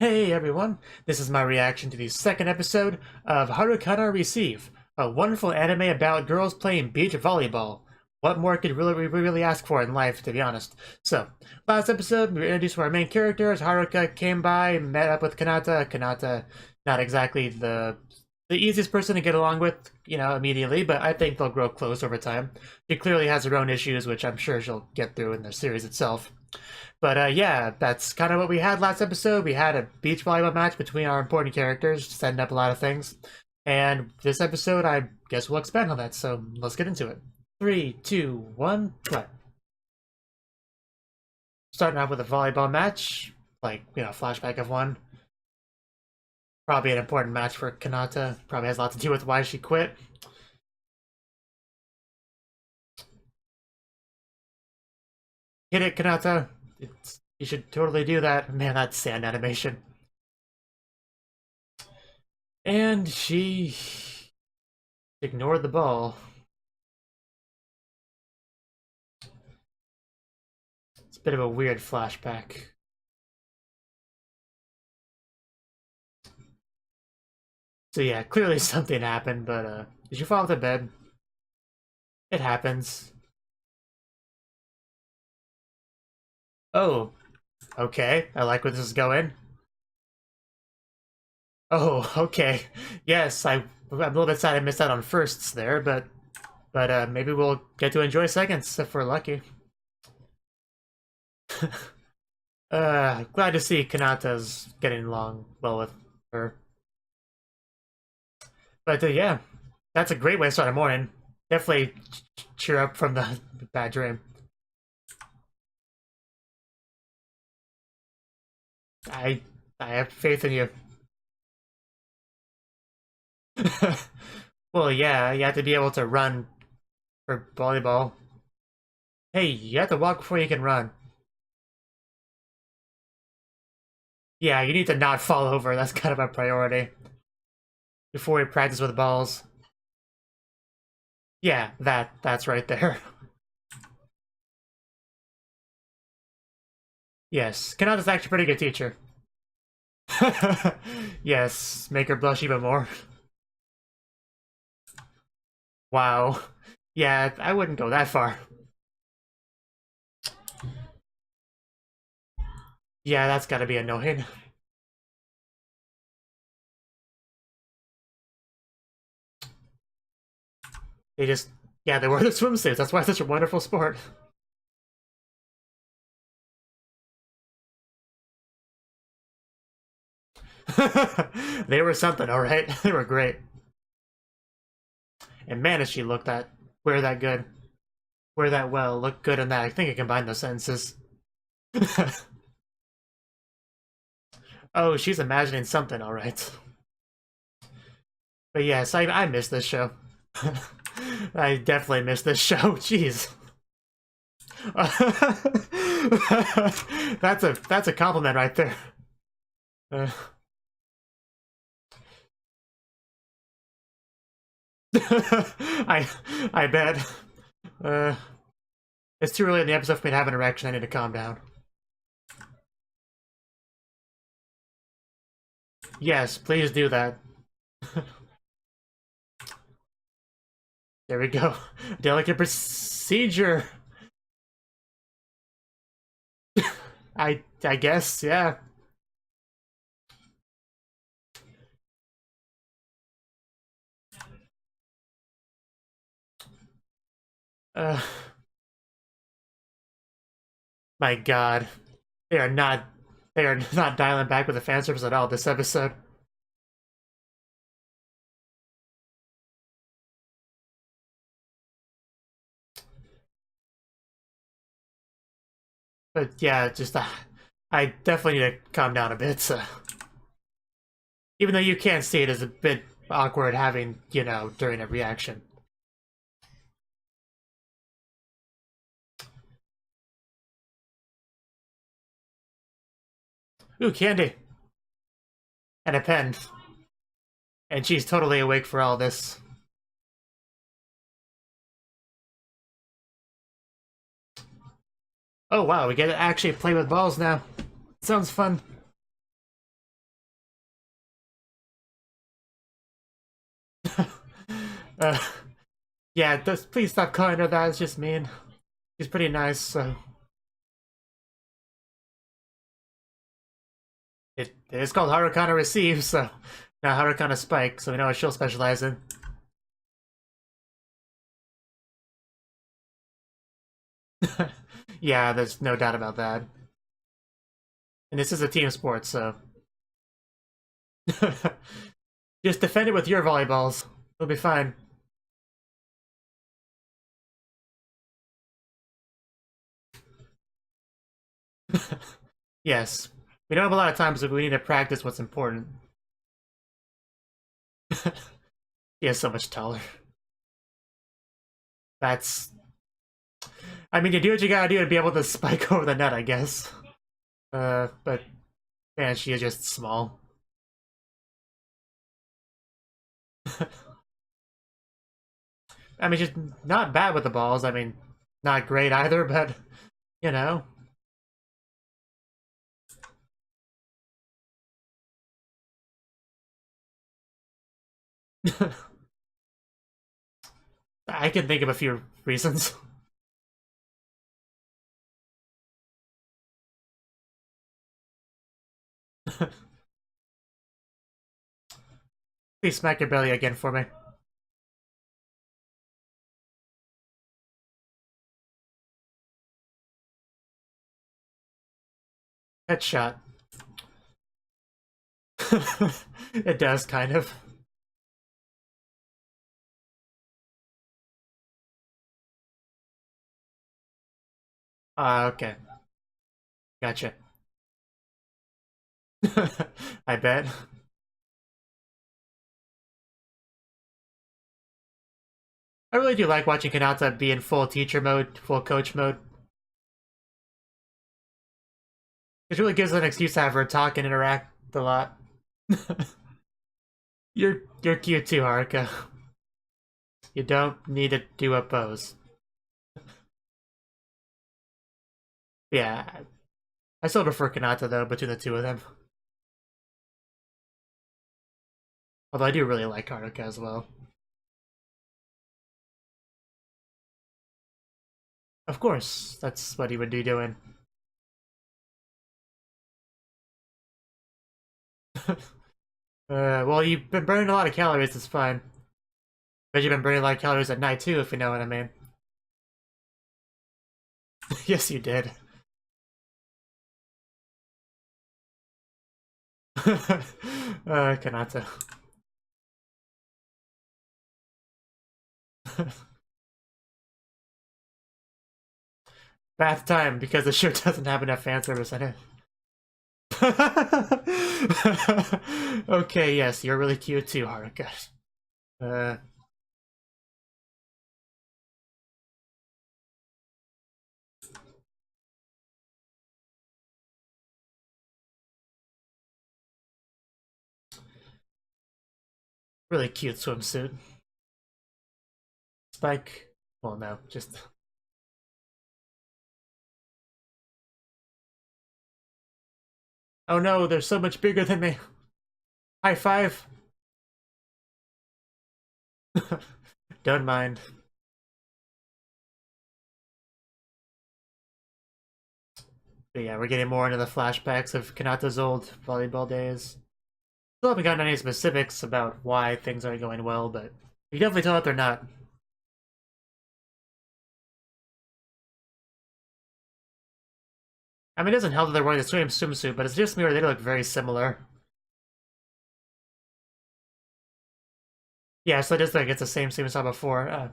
Hey everyone, this is my reaction to the second episode of Harukana Receive, a wonderful anime about girls playing beach volleyball. What more could we really ask for in life, to be honest? So, last episode, we were introduced to our main characters. Haruka came by, met up with Kanata. Kanata, not exactly the easiest person to get along with, immediately, but I think they'll grow close over time. She clearly has her own issues, which I'm sure she'll get through in the series itself. But yeah, that's kind of what we had last episode. We had a beach volleyball match between our important characters, setting up a lot of things. And this episode, I guess we'll expand on that, so let's get into it. 3, 2, 1, play. Starting off with a volleyball match, flashback of one. Probably an important match for Kanata. Probably has a lot to do with why she quit. Hit it, Kanata. You should totally do that. Man, that sand animation. And she ignored the ball. It's a bit of a weird flashback. So yeah, clearly something happened, but did you fall off the bed? It happens. Oh, okay. I like where this is going. Oh, okay. Yes, I'm a little bit sad I missed out on firsts there, but maybe we'll get to enjoy seconds if we're lucky. Glad to see Kanata's getting along well with her. But yeah, that's a great way to start a morning. Definitely cheer up from the bad dream. I I have faith in you. Well, yeah, you have to be able to run for volleyball. Hey, you have to walk before you can run. Yeah, you need to not fall over. That's kind of a priority. Before we practice with balls. Yeah, that's right there. Yes, Kanata's actually a pretty good teacher. Yes, make her blush even more. Wow. Yeah, I wouldn't go that far. Yeah, that's gotta be annoying. They just, yeah, they wear the swimsuits. That's why it's such a wonderful sport. They were something, all right. They were great. And man, does she look that, wear that good. Wear that well, look good in that. I think I combined those sentences. Oh, she's imagining something, all right. But yes, I miss this show. I definitely miss this show. Jeez. That's a compliment right there. I bet. Uh, it's too early in the episode for me to have an erection. I need to calm down. Yes, please do that. There we go. Delicate procedure. I guess, yeah. Uh, my God, they are not dialing back with the fan service at all this episode. But yeah, just I definitely need to calm down a bit. So. Even though you can't see it as a bit awkward having, during a reaction. Ooh, candy. And a pen. And she's totally awake for all this. Oh wow, we get to actually play with balls now. Sounds fun. Uh, yeah, please stop calling her that. It's just mean. She's pretty nice, so it is called Harukana Receive, so now Harukana Spike, so we know what she'll specialize in. Yeah, there's no doubt about that. And this is a team sport, so just defend it with your volleyballs. It'll be fine. Yes. We don't have a lot of time, so we need to practice what's important. He is so much taller. That's... I mean, you do what you gotta do to be able to spike over the net, I guess. But... Man, she is just small. I mean, she's not bad with the balls. I mean, not great either, but... You know... I can think of a few reasons. Please smack your belly again for me. Headshot. It does, kind of. Okay. Gotcha. I bet. I really do like watching Kanata be in full teacher mode, full coach mode. It really gives an excuse to have her talk and interact a lot. You're cute too, Haruka. You don't need to do a pose. Yeah. I still prefer Kanata though, between the two of them. Although I do really like Haruka as well. Of course, that's what he would be doing. Well, you've been burning a lot of calories, it's fine. But you've been burning a lot of calories at night too, if you know what I mean. Yes, you did. Kanata. Bath time, because the show doesn't have enough fan service in it. Okay, yes, you're really cute too, Haruka. Really cute swimsuit. Spike. Well, no, just... Oh no, they're so much bigger than me. High five. Don't mind. But yeah, we're getting more into the flashbacks of Kanata's old volleyball days. Still haven't gotten any specifics about why things aren't going well, but you can definitely tell that they're not. I mean, it doesn't help that they're wearing the same swimsuit, but it's just me where they look very similar. Yeah, so it is like it's the same we saw before.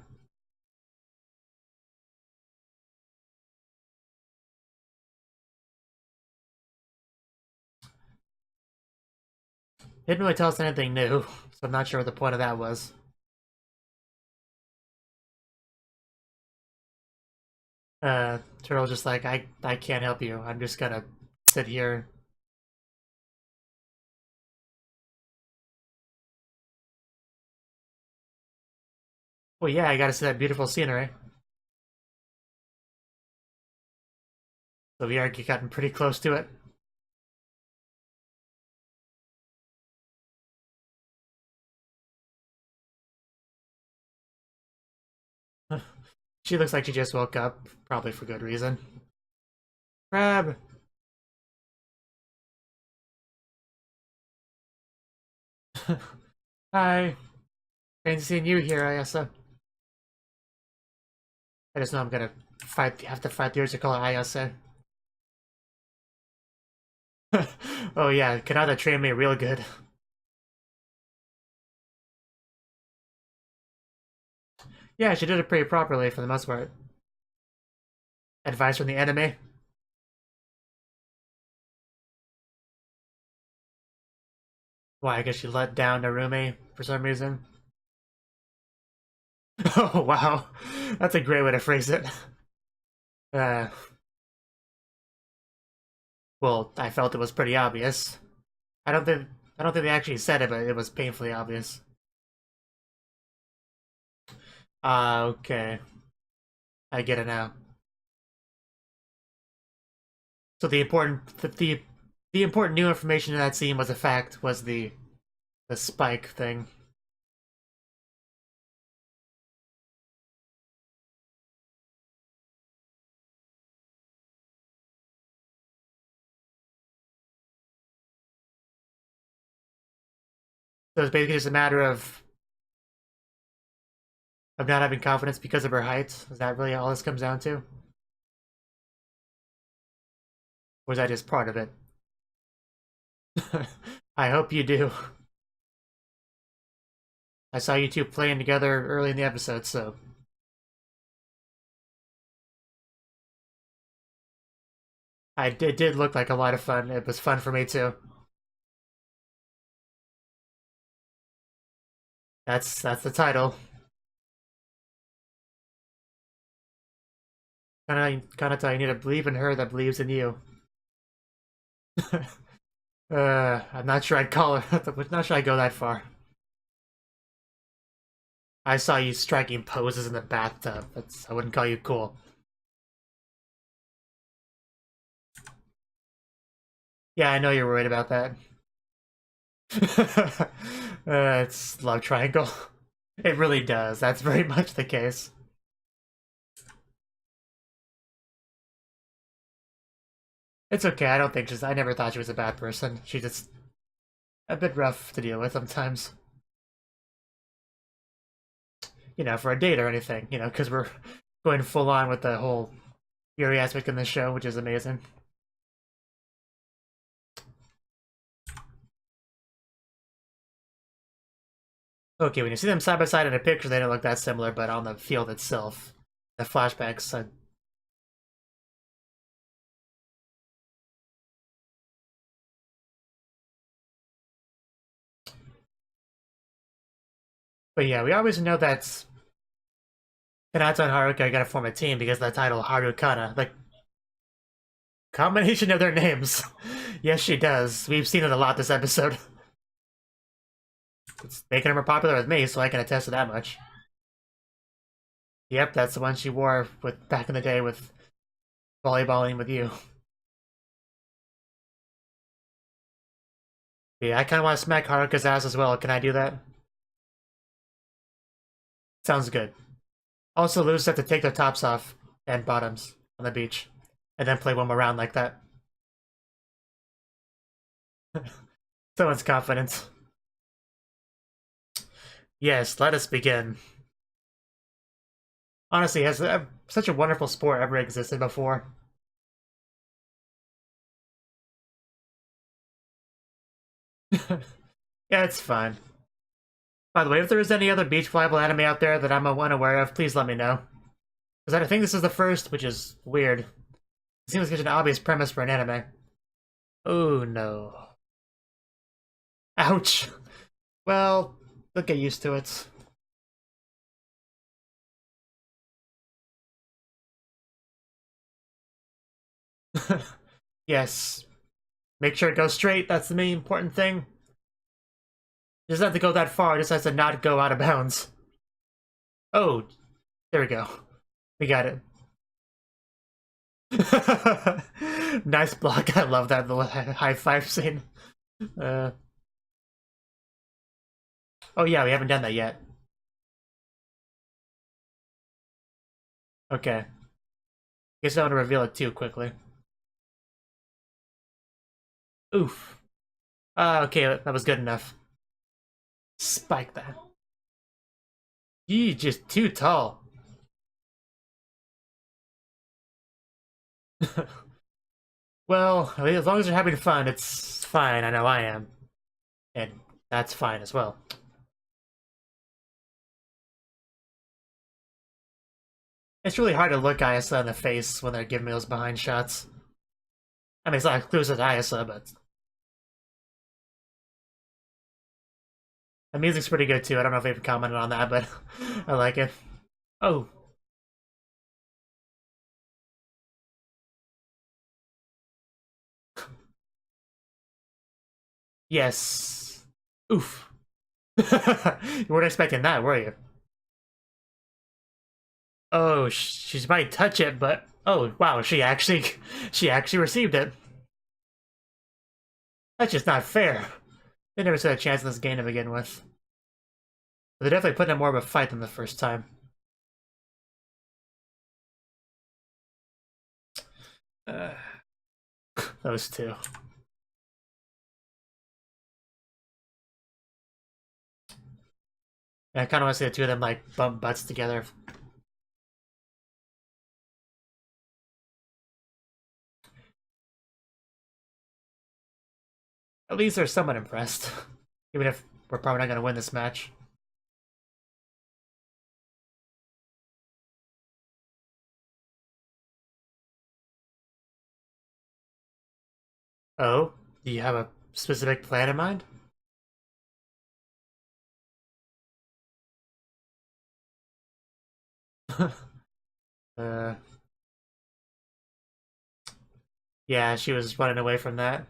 Didn't really tell us anything new, so I'm not sure what the point of that was. Turtle's just like, I can't help you. I'm just gonna sit here. Well, yeah, I gotta see that beautiful scenery. So we are getting pretty close to it. She looks like she just woke up, probably for good reason. Crab! Hi. Fancy seeing you here, Ayasa. I just know I'm gonna have to fight the urge to call her Ayase. Oh yeah, Kanata trained me real good. Yeah, she did it pretty properly for the most part. Advice from the anime. Why, I guess she let down Narumi for some reason. Oh wow, that's a great way to phrase it. Uh, well, I felt it was pretty obvious. I don't think they actually said it, but it was painfully obvious. Okay. I get it now. So the important new information in that scene was a fact, was the spike thing. So it's basically just a matter of not having confidence because of her height. Is that really all this comes down to? Or is that just part of it? I hope you do. I saw you two playing together early in the episode, so... It did look like a lot of fun. It was fun for me too. That's the title. Kanata, you need to believe in her that believes in you. I'm not sure I'd call her. I'm not sure I'd go that far. I saw you striking poses in the bathtub. I wouldn't call you cool. Yeah, I know you're worried about that. It's love triangle. It really does. That's very much the case. It's okay. I never thought she was a bad person. She's just a bit rough to deal with sometimes. You know, for a date or anything. You know, because we're going full on with the whole Yuri aspect in this show, which is amazing. Okay, when you see them side by side in a picture, they don't look that similar, but on the field itself, the flashbacks. But yeah, we always know that Hinata and Haruka gotta form a team because of the title Harukana. Like, combination of their names. Yes, she does. We've seen it a lot this episode. It's making her more popular with me, so I can attest to that much. Yep, that's the one she wore with back in the day with volleyballing with you. Yeah, I kind of want to smack Haruka's ass as well. Can I do that? Sounds good. Also, losers have to take their tops off and bottoms on the beach, and then play one more round like that. Someone's confident. Yes, let us begin. Honestly, has such a wonderful sport ever existed before? Yeah, it's fine. By the way, if there is any other beach volleyball anime out there that I'm unaware of, please let me know. Because I think this is the first, which is weird. It seems like such an obvious premise for an anime. Oh no. Ouch. Well, they'll get used to it. Yes. Make sure it goes straight, that's the main important thing. It doesn't have to go that far, it just has to not go out of bounds. Oh, there we go. We got it. Nice block, I love that little high five scene. Uh, oh yeah, we haven't done that yet. Okay. Guess I want to reveal it too quickly. Oof. Okay, that was good enough. Spike that. You just too tall. Well, I mean, as long as you're having fun, it's fine. I know I am. And that's fine as well. It's really hard to look Ayasa in the face when they're giving me those behind shots. I mean, it's not exclusive to Ayasa, but the music's pretty good too. I don't know if they've commented on that, but I like it. Oh. Yes. Oof. You weren't expecting that, were you? Oh, she might touch it, but oh wow, she actually received it. That's just not fair. They never stood a chance in this game to begin with. But they're definitely putting in more of a fight than the first time. Uh, those two. And I kind of want to see the two of them like bump butts together. At least they're somewhat impressed. Even if we're probably not going to win this match. Oh? Do you have a specific plan in mind? uh, yeah, she was running away from that.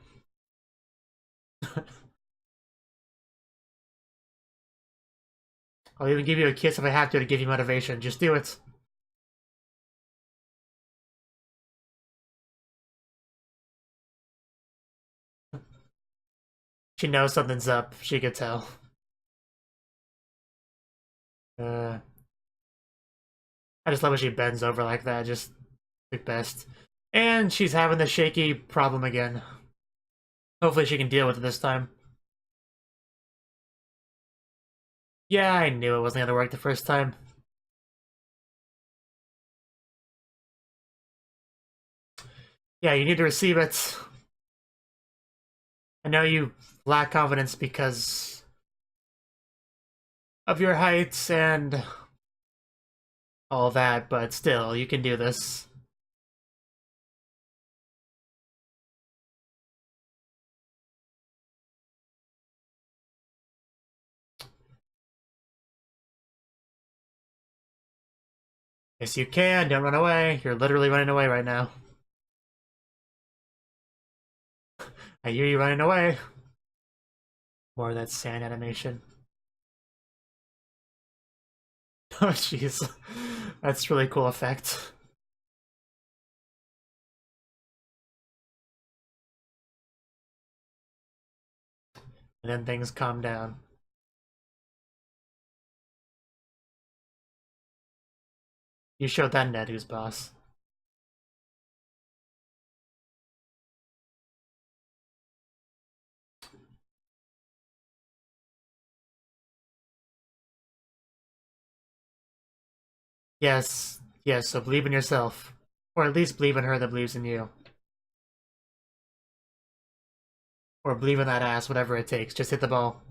I'll even give you a kiss if I have to give you motivation. Just do it. She knows something's up. She could tell. I just love when she bends over like that. Just the best. And she's having the shaky problem again. Hopefully she can deal with it this time. Yeah, I knew it wasn't gonna work the first time. Yeah, you need to receive it. I know you lack confidence because of your heights and all that, but still, you can do this. Yes, you can. Don't run away. You're literally running away right now. I hear you running away. More of that sand animation. Oh, jeez. That's really cool effect. And then things calm down. You showed that Ned who's boss. Yes, yes, so believe in yourself. Or at least believe in her that believes in you. Or believe in that ass, whatever it takes. Just hit the ball.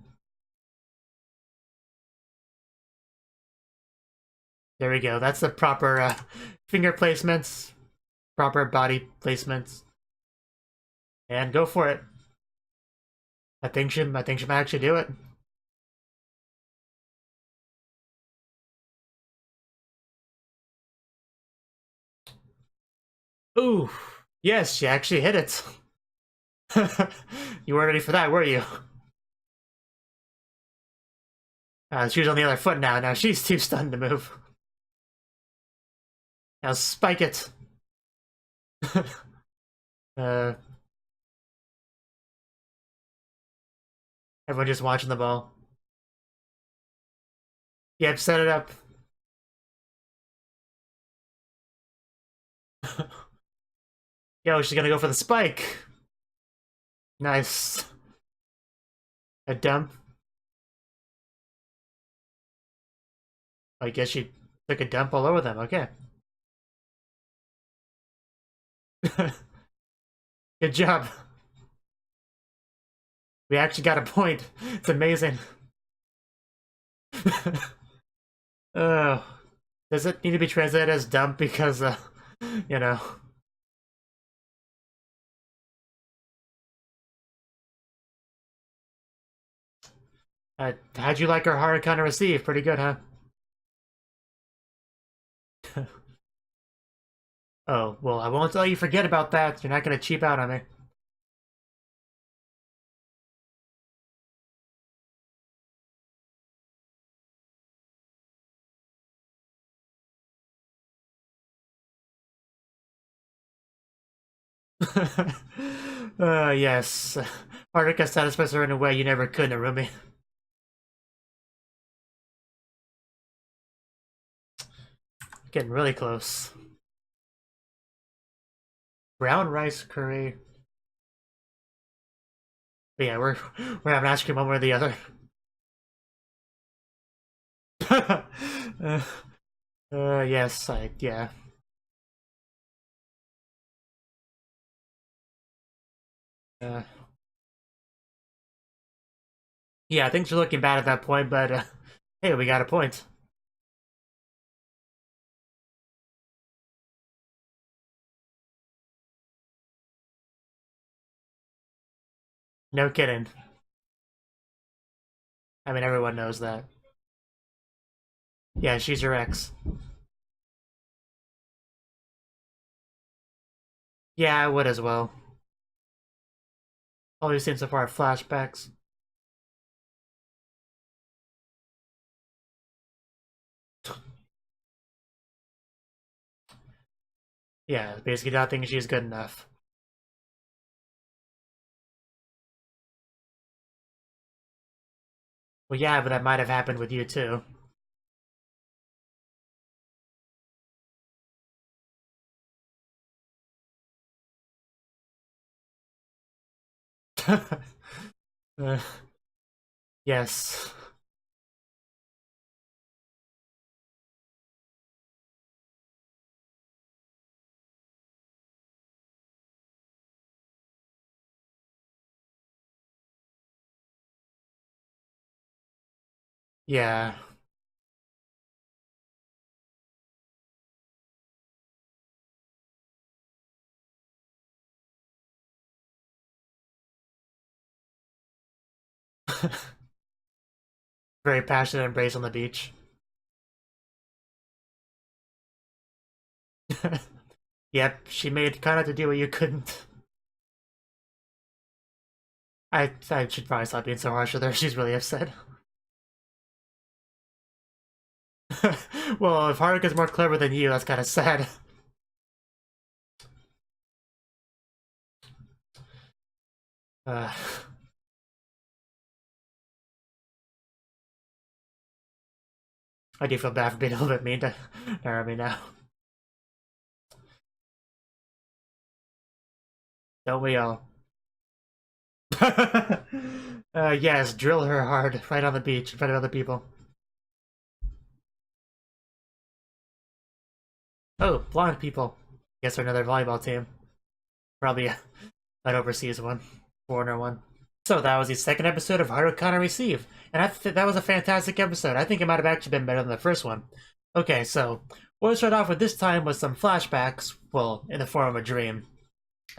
There we go. That's the proper finger placements, proper body placements. And go for it. I think she might actually do it. Ooh, yes, she actually hit it. You weren't ready for that, were you? She was on the other foot now. Now she's too stunned to move. Now spike it. uh, Everyone just watching the ball. Yep, set it up. Yo, she's gonna go for the spike. Nice. A dump. I guess she took a dump all over them. Okay. Good job. We actually got a point. It's amazing. Oh. Does it need to be translated as dump because, you know. How'd you like our Harukana Receive? Pretty good, huh? Oh, well, I won't let you forget about that. You're not gonna cheap out on me. Yes. Haruka satisfies her in a way you never could, Narumi. Getting really close. Brown rice curry. But yeah, we're having ice cream one way or the other. Yes, yeah. Yeah, things are looking bad at that point, but hey, we got a point. No kidding. I mean, everyone knows that. Yeah, she's your ex. Yeah, I would as well. All we've seen so far are flashbacks. Yeah, basically not thinking she's good enough. Well, yeah, but that might have happened with you too. uh, yes. Yeah. Very passionate embrace on the beach. Yep, she made kind of to do what you couldn't. I should probably stop being so harsh with her. She's really upset. Well, if Haruka's more clever than you, that's kind of sad. Uh, I do feel bad for being a little bit mean to Narumi now. Don't we all? Yes, drill her hard, right on the beach, in front of other people. Oh, blonde people. Guess they're another volleyball team. Probably an overseas one. Foreigner one. So that was the second episode of Harukana Receive. And that was a fantastic episode. I think it might have actually been better than the first one. Okay, so what we'll start off with this time was some flashbacks, well, in the form of a dream,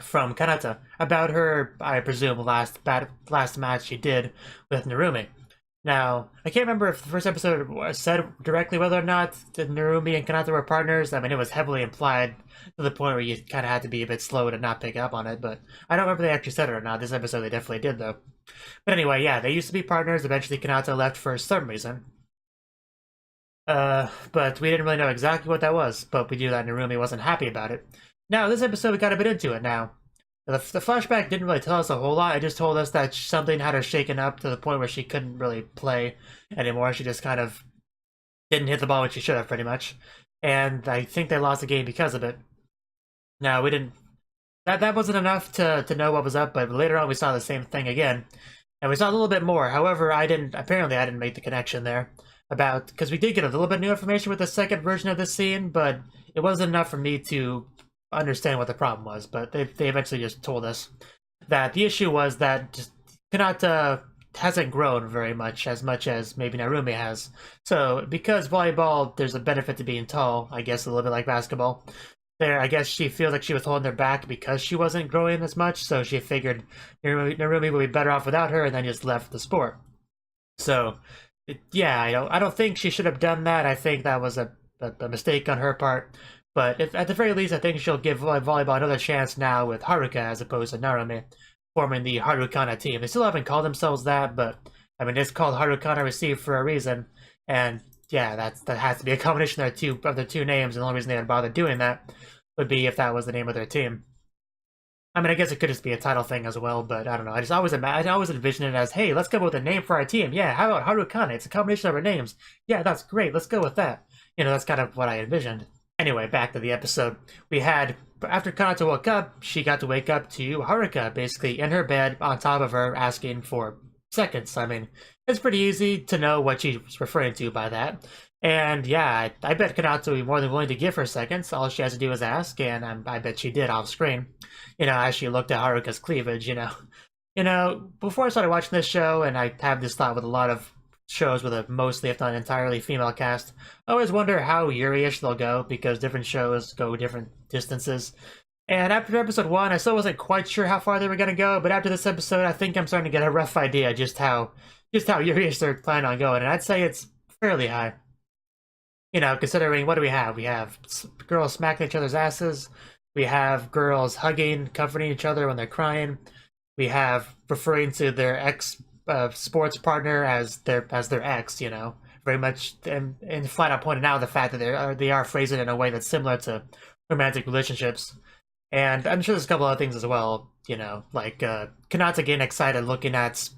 from Kanata about her, I presume, last match she did with Narumi. Now, I can't remember if the first episode said directly whether or not the Narumi and Kanata were partners. I mean, it was heavily implied to the point where you kind of had to be a bit slow to not pick up on it, but I don't remember if they actually said it or not. This episode they definitely did, though. But anyway, yeah, they used to be partners. Eventually, Kanata left for some reason. But we didn't really know exactly what that was, but we knew that Narumi wasn't happy about it. Now, this episode, we got a bit into it now. The flashback didn't really tell us a whole lot. It just told us that something had her shaken up to the point where she couldn't really play anymore. She just kind of didn't hit the ball when she should have, pretty much. And I think they lost the game because of it. No, we didn't. That wasn't enough to know what was up, but later on we saw the same thing again. And we saw a little bit more. However, apparently I didn't make the connection there about, because we did get a little bit new information with the second version of this scene, but it wasn't enough for me to understand what the problem was. But they eventually just told us that the issue was that just Kanata hasn't grown very much as maybe Narumi has. So because volleyball, there's a benefit to being tall, I guess a little bit like basketball. There, I guess she feels like she was holding her back because she wasn't growing as much, so she figured Narumi would be better off without her, and then just left the sport. So, yeah, I don't think she should have done that. I think that was a mistake on her part. But at the very least, I think she'll give volleyball another chance now with Haruka as opposed to Narumi, forming the Harukana team. They still haven't called themselves that, but I mean, it's called Harukana Receive for a reason, and yeah, that has to be a combination of the two names, and the only reason they would bother doing that would be if that was the name of their team. I mean, I guess it could just be a title thing as well, but I don't know. I always envision it as, hey, let's come up with a name for our team. Yeah, how about Harukana? It's a combination of our names. Yeah, that's great. Let's go with that. That's kind of what I envisioned. Anyway, back to the episode. We had, after Kanata woke up, she got to wake up to Haruka, basically in her bed, on top of her, asking for seconds. I mean, it's pretty easy to know what she's referring to by that. And yeah, I bet Kanata would be more than willing to give her seconds. All she has to do is ask, and I bet she did off screen. As she looked at Haruka's cleavage, before I started watching this show, and I have this thought with a lot of shows with a mostly, if not entirely, female cast, I always wonder how Yuri-ish they'll go, because different shows go different distances. And after episode 1, I still wasn't quite sure how far they were going to go, but after this episode, I think I'm starting to get a rough idea just how Yuri-ish they're planning on going, and I'd say it's fairly high. Considering what do we have? We have girls smacking each other's asses. We have girls hugging, comforting each other when they're crying. We have referring to their ex sports partner as their ex. Very much, and flat out pointing out the fact that they are phrasing it in a way that's similar to romantic relationships. And I'm sure there's a couple other things as well. Like Kanata getting excited looking at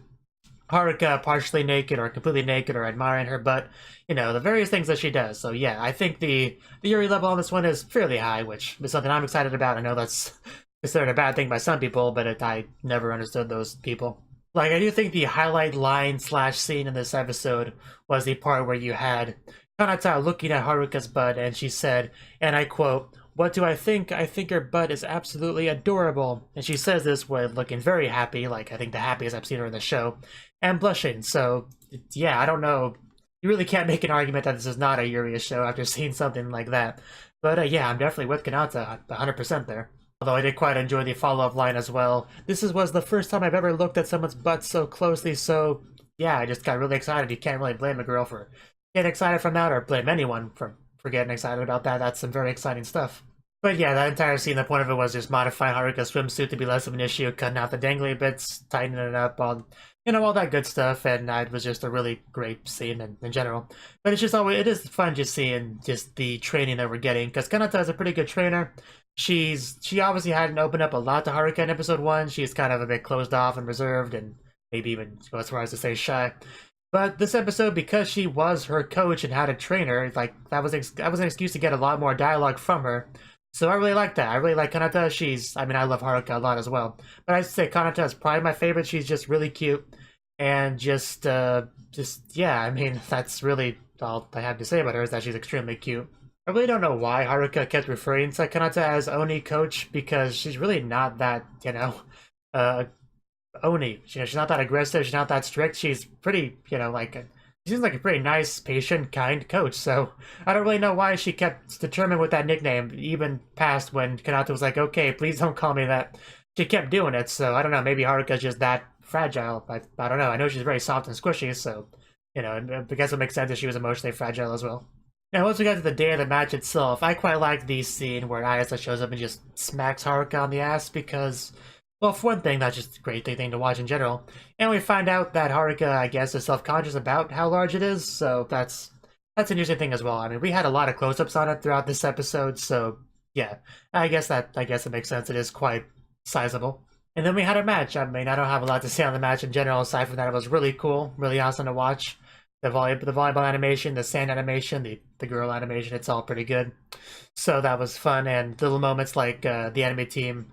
Haruka partially naked or completely naked or admiring her butt, the various things that she does. So yeah, I think the Yuri level on this one is fairly high, which is something I'm excited about. I know that's considered a bad thing by some people, but I never understood those people. Like, I do think the highlight line / scene in this episode was the part where you had Kanata looking at Haruka's butt, and she said, and I quote, "What do I think? I think her butt is absolutely adorable." And she says this with looking very happy, like I think the happiest I've seen her in the show, and blushing. So, yeah, I don't know. You really can't make an argument that this is not a Yuri show after seeing something like that. But yeah, I'm definitely with Kanata 100% there. Although I did quite enjoy the follow-up line as well. This was the first time I've ever looked at someone's butt so closely, so yeah, I just got really excited. You can't really blame a girl for getting excited from that, or blame anyone for getting excited about that. That's some very exciting stuff. But yeah, that entire scene, the point of it was just modifying Haruka's swimsuit to be less of an issue, cutting out the dangly bits, tightening it up, all that good stuff, and it was just a really great scene in general. But it's just it is fun just seeing just the training that we're getting, because Kanata is a pretty good trainer. She obviously hadn't opened up a lot to Haruka in episode 1. She's kind of a bit closed off and reserved, and maybe even go as far as to say shy. But this episode, because she was her coach and had a trainer, like that was an excuse to get a lot more dialogue from her. So I really like that. I really like Kanata. I love Haruka a lot as well. But I'd say Kanata is probably my favorite. She's just really cute. And yeah, that's really all I have to say about her, is that she's extremely cute. I really don't know why Haruka kept referring to Kanata as Oni coach, because she's really not that, Oni. She's not that aggressive, she's not that strict, she's pretty, she seems like a pretty nice, patient, kind coach, so I don't really know why she kept determined with that nickname, even past when Kanata was like, okay, please don't call me that. She kept doing it, so I don't know, maybe Haruka's just that fragile. I don't know, I know she's very soft and squishy, so, I guess it makes sense that she was emotionally fragile as well. Now, once we got to the day of the match itself, I quite liked the scene where Ayasa shows up and just smacks Haruka on the ass because, well, for one thing, that's just a great thing to watch in general. And we find out that Haruka, I guess, is self-conscious about how large it is, so that's an interesting thing as well. We had a lot of close-ups on it throughout this episode, so yeah, I guess it makes sense. It is quite sizable. And then we had a match. I don't have a lot to say on the match in general, aside from that it was really cool, really awesome to watch. The volleyball animation, the sand animation, the girl animation, it's all pretty good. So that was fun, and little moments like the anime team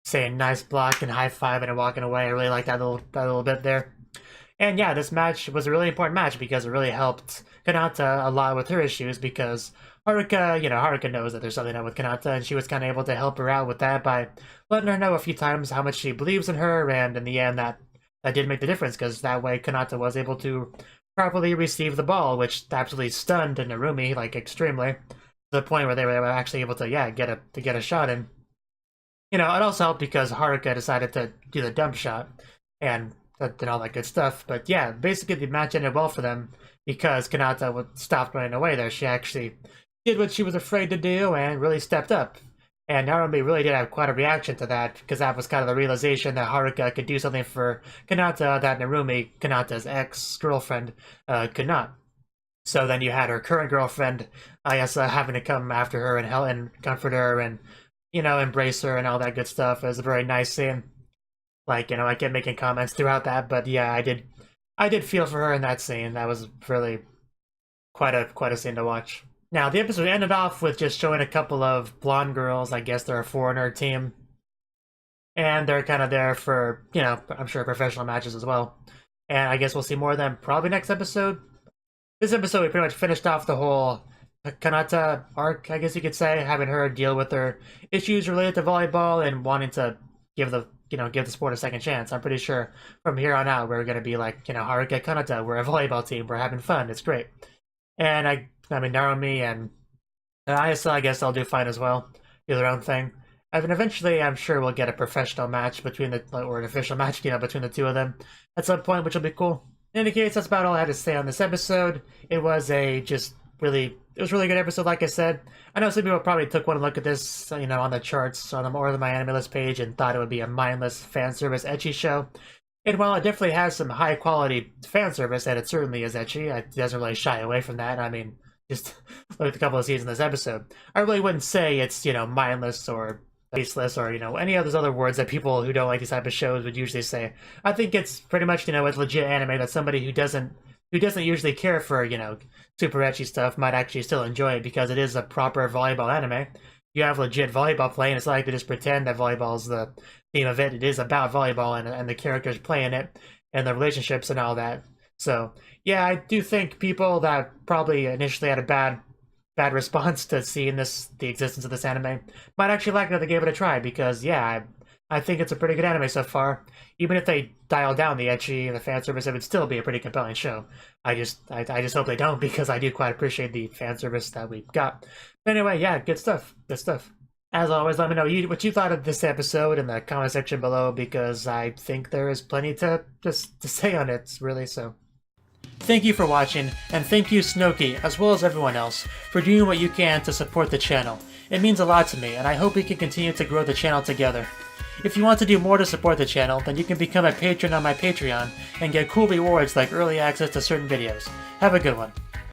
saying nice block and high five and walking away. I really like that little bit there. And yeah, this match was a really important match because it really helped Kanata a lot with her issues, because Haruka knows that there's something up with Kanata, and she was kind of able to help her out with that by letting her know a few times how much she believes in her, and in the end that did make the difference, because that way Kanata was able to properly receive the ball, which absolutely stunned Narumi, like extremely, to the point where they were actually able to get a shot in. It also helped because Haruka decided to do the dump shot and all that good stuff. But yeah, basically the match ended well for them because Kanata stopped running away there. She actually did what she was afraid to do and really stepped up. And Narumi really did have quite a reaction to that, because that was kind of the realization that Haruka could do something for Kanata that Narumi, Kanata's ex-girlfriend, could not. So then you had her current girlfriend, Ayasa, having to come after her and comfort her and, embrace her and all that good stuff. It was a very nice scene. I kept making comments throughout that, but yeah, I did feel for her in that scene. That was really quite a scene to watch. Now, the episode ended off with just showing a couple of blonde girls. I guess they're a foreigner team. And they're kind of there for, I'm sure professional matches as well. And I guess we'll see more of them probably next episode. This episode, we pretty much finished off the whole Kanata arc, I guess you could say, having her deal with her issues related to volleyball and wanting to give the sport a second chance. I'm pretty sure from here on out, we're going to be like, Haruka, Kanata, we're a volleyball team, we're having fun, it's great. And I mean, Narumi and Ayasa, I guess they'll do fine as well, do their own thing. And then eventually, I'm sure we'll get a professional match or an official match, between the two of them at some point, which will be cool. In any case, that's about all I had to say on this episode. It was a really good episode, like I said. I know some people probably took one look at this, on the charts or the MyAnimeLIst page and thought it would be a mindless fan service ecchi show. And while it definitely has some high quality fan service, and it certainly is ecchi, it doesn't really shy away from that. I mean, just look at a couple of scenes in this episode. I really wouldn't say it's, mindless or tasteless or, any of those other words that people who don't like these type of shows would usually say. I think it's pretty much, it's legit anime that somebody who doesn't usually care for, super ecchi stuff might actually still enjoy it, because it is a proper volleyball anime. You have legit volleyball playing. It's not like they just pretend that volleyball is the theme of it. It is about volleyball and the characters playing it and the relationships and all that. So yeah, I do think people that probably initially had a bad response to seeing the existence of this anime might actually like it if they gave it a try, because yeah, I think it's a pretty good anime so far. Even if they dial down the ecchi and the fan service, it would still be a pretty compelling show. I just hope they don't, because I do quite appreciate the fan service that we've got. But anyway, yeah, good stuff. As always, let me know what you thought of this episode in the comment section below, because I think there is plenty to say on it, really. So thank you for watching, and thank you, Cnouki, as well as everyone else, for doing what you can to support the channel. It means a lot to me, and I hope we can continue to grow the channel together. If you want to do more to support the channel, then you can become a patron on my Patreon and get cool rewards like early access to certain videos. Have a good one.